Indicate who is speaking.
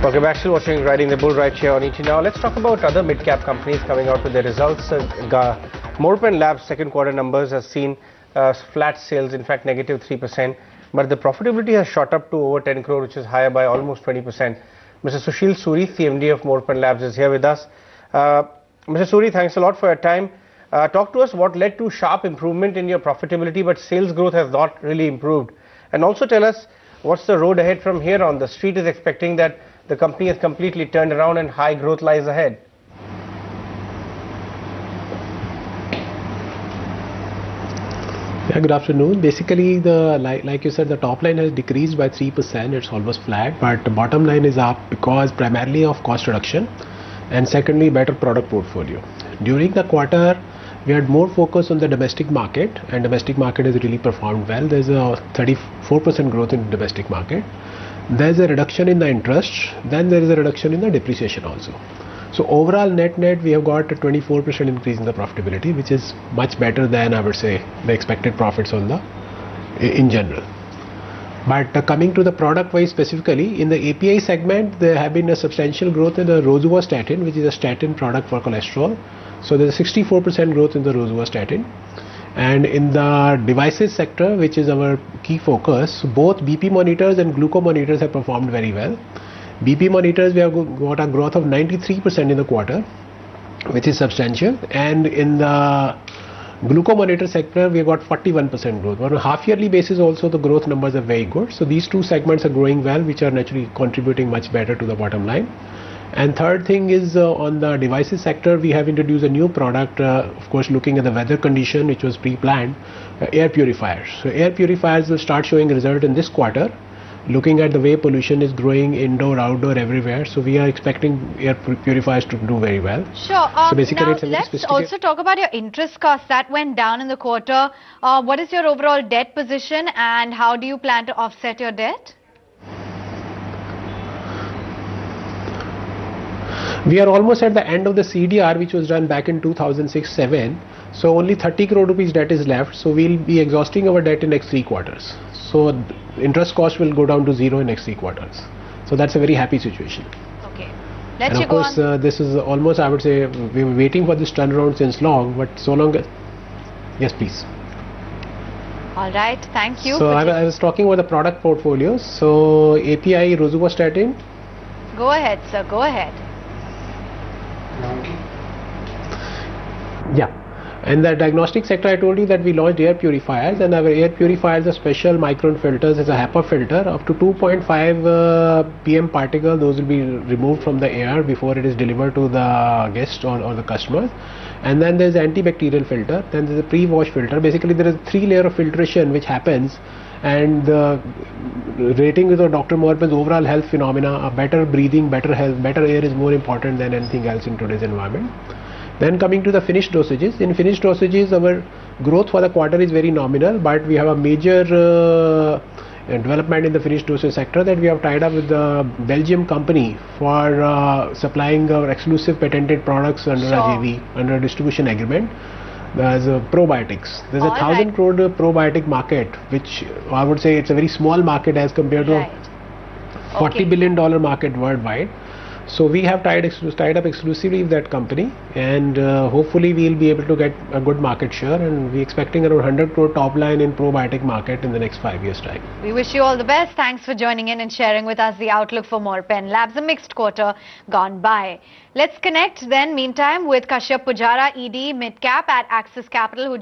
Speaker 1: Okay, we're still watching Riding the Bull right here on ET Now. Let's talk about other mid-cap companies coming out with their results. Morepen Labs second quarter numbers have seen flat sales, in fact negative 3%, but the profitability has shot up to over 10 crore, which is higher by almost 20%. Mr. Sushil Suri, the MD of Morepen Labs, is here with us. Mr. Suri, thanks a lot for your time. Talk to us what led to sharp improvement in your profitability, but sales growth has not really improved. And also tell us what's the road ahead from here on. The street is expecting that the company has completely turned around and high growth lies ahead.
Speaker 2: Yeah, good afternoon. Basically, like you said, the top line has decreased by 3%. It's almost flat, but the bottom line is up because primarily of cost reduction and secondly better product portfolio. During the quarter, we had more focus on the domestic market, and domestic market has really performed well. There's a 34% growth in domestic market. There's a reduction in the interest, then there is a reduction in the depreciation also. So overall net we have got a 24% increase in the profitability, which is much better than, I would say, the expected profits on in general. But coming to the product wise specifically, in the API segment, there have been a substantial growth in the rosuvastatin, which is a statin product for cholesterol. So there's a 64% growth in the rosuvastatin. And in the devices sector, which is our key focus, both BP monitors and glucose monitors have performed very well. BP monitors, we have got a growth of 93% in the quarter, which is substantial. And in the glucose monitor sector, we have got 41% growth. On a half-yearly basis also, the growth numbers are very good. So these two segments are growing well, which are naturally contributing much better to the bottom line. And third thing is on the devices sector, we have introduced a new product, of course looking at the weather condition, which was pre-planned, air purifiers. So air purifiers will start showing result in this quarter, looking at the way pollution is growing indoor, outdoor, everywhere. So we are expecting air purifiers to do very well.
Speaker 3: Sure.
Speaker 2: So basically
Speaker 3: now let's also talk about your interest cost that went down in the quarter. What is your overall debt position and how do you plan to offset your debt?
Speaker 2: We are almost at the end of the CDR, which was done back in 2006-07. So only 30 crore rupees debt is left. So we'll be exhausting our debt in next 3 quarters. So interest cost will go down to 0 in next 3 quarters. So that's a very happy situation.
Speaker 3: Okay.
Speaker 2: And of course, this is almost, I would say, we were waiting for this turnaround since long, but so long. Yes, please.
Speaker 3: All right. Thank you.
Speaker 2: So I was talking about the product portfolios. So API rosuvastatin.
Speaker 3: Go ahead, sir. Go ahead.
Speaker 2: Yeah, in the diagnostic sector, I told you that we launched air purifiers, and our air purifiers are special micron filters. It's a HEPA filter up to 2.5 PM particle. Those will be removed from the air before it is delivered to the guest or the customer. And then there's antibacterial filter. Then there's a pre-wash filter. Basically, there is 3 layer of filtration which happens, and the rating with Dr. Morepen's overall health phenomena, a better breathing, better health, better air is more important than anything else in today's environment. Then coming to the finished dosages, in finished dosages our growth for the quarter is very nominal, but we have a major development in the finished dosage sector that we have tied up with the Belgium company for supplying our exclusive patented products under a JV, under a distribution agreement. There's probiotics. There's a 1,000 crore probiotic market, which I would say it's a very small market as compared to a $40 billion market worldwide. So we have tied up exclusively with that company, and hopefully we'll be able to get a good market share, and we're expecting around 100 crore top line in probiotic market in the next 5 years time.
Speaker 3: We wish you all the best. Thanks for joining in and sharing with us the outlook for Morepen Labs, a mixed quarter gone by. Let's connect then meantime with Kashyap Pujara, ED Midcap at Axis Capital, who